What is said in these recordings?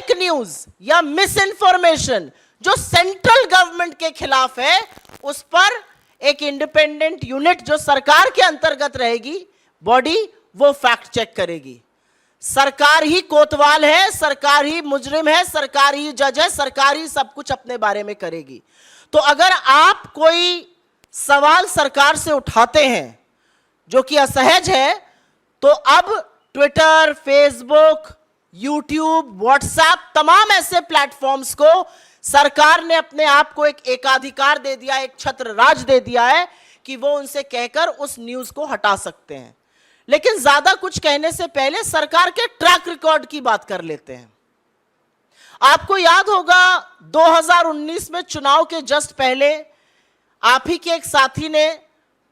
Fake news या miss information जो central government के खिलाफ है, उस पर एक इंडिपेंडेंट यूनिट जो सरकार के अंतर्गत रहेगी बॉडी, वो फैक्ट चेक करेगी। सरकार ही कोतवाल है, सरकार ही मुजरिम है, सरकार ही जज है, सरकार ही सब कुछ अपने बारे में करेगी। तो अगर आप कोई सवाल सरकार से उठाते हैं जो कि असहज है, तो अब ट्विटर, फेसबुक, यूट्यूब, व्हाट्सएप, तमाम ऐसे प्लेटफॉर्म्स को सरकार ने अपने आप को एक एकाधिकार दे दिया, एक छत्र राज दे दिया है कि वो उनसे कहकर उस न्यूज को हटा सकते हैं। लेकिन ज्यादा कुछ कहने से पहले सरकार के ट्रैक रिकॉर्ड की बात कर लेते हैं। आपको याद होगा 2019 में चुनाव के जस्ट पहले आप ही के एक साथी ने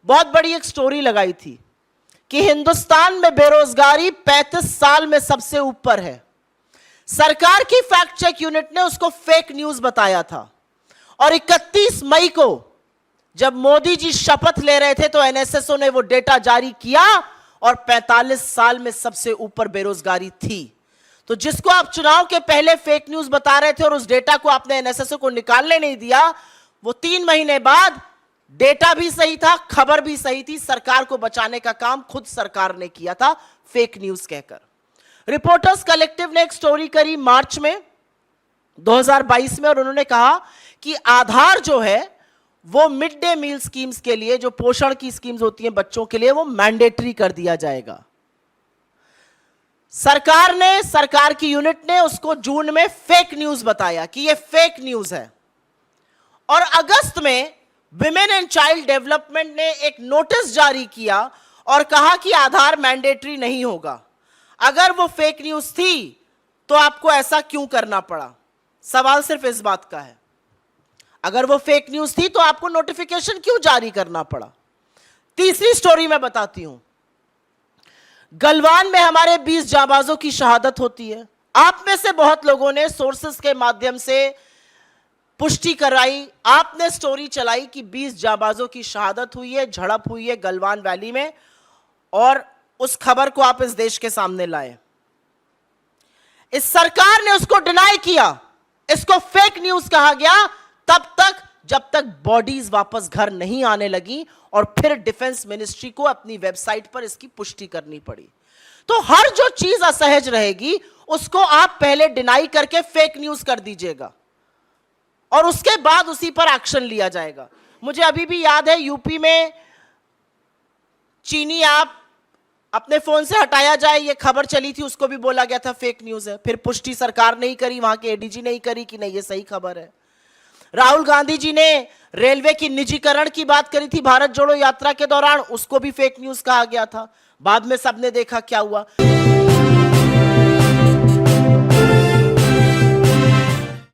बहुत बड़ी एक स्टोरी लगाई थी कि हिंदुस्तान में बेरोजगारी 35 साल में सबसे ऊपर है। सरकार की फैक्ट चेक यूनिट ने उसको फेक न्यूज बताया था। और 31 मई को जब मोदी जी शपथ ले रहे थे तो एनएसएसओ ने वो डेटा जारी किया और 45 साल में सबसे ऊपर बेरोजगारी थी। तो जिसको आप चुनाव के पहले फेक न्यूज बता रहे थे और उस डेटा को आपने एनएसएसओ को निकालने नहीं दिया, वो 3 महीने बाद डेटा भी सही था, खबर भी सही थी, सरकार को बचाने का काम खुद सरकार ने किया था फेक न्यूज कहकर। रिपोर्टर्स कलेक्टिव ने एक स्टोरी करी मार्च में 2022 में, और उन्होंने कहा कि आधार जो है वो मिड डे मील स्कीम्स के लिए, जो पोषण की स्कीम्स होती हैं बच्चों के लिए, वो मैंडेटरी कर दिया जाएगा। सरकार की यूनिट ने उसको जून में फेक न्यूज बताया कि ये फेक न्यूज है। और अगस्त में विमेन एंड चाइल्ड डेवलपमेंट ने एक नोटिस जारी किया और कहा कि आधार मैंडेटरी नहीं होगा। अगर वो फेक न्यूज थी तो आपको ऐसा क्यों करना पड़ा? सवाल सिर्फ इस बात का है। अगर वो फेक न्यूज थी तो आपको नोटिफिकेशन क्यों जारी करना पड़ा? तीसरी स्टोरी मैं बताती हूं। गलवान में हमारे 20 जांबाजों की शहादत होती है। आप में से बहुत लोगों ने सोर्सेस के माध्यम से पुष्टि कराई, आपने स्टोरी चलाई कि 20 जांबाजों की शहादत हुई है, झड़प हुई है गलवान वैली में, और उस खबर को आप इस देश के सामने लाए। इस सरकार ने उसको डिनाई किया, इसको फेक न्यूज कहा गया तब तक जब तक बॉडीज वापस घर नहीं आने लगी, और फिर डिफेंस मिनिस्ट्री को अपनी वेबसाइट पर इसकी पुष्टि करनी पड़ी। तो हर जो चीज असहज रहेगी उसको आप पहले डिनाई करके फेक न्यूज कर दीजिएगा और उसके बाद उसी पर एक्शन लिया जाएगा। मुझे अभी भी याद है यूपी में चीनी ऐप अपने फोन से हटाया जाए, ये खबर चली थी, उसको भी बोला गया था फेक न्यूज है। फिर पुष्टि सरकार नहीं करी, वहां के एडीजी नहीं करी कि नहीं ये सही खबर है। राहुल गांधी जी ने रेलवे की निजीकरण की बात करी थी भारत जोड़ो यात्रा के दौरान, उसको भी फेक न्यूज कहा गया था। बाद में सबने देखा क्या हुआ।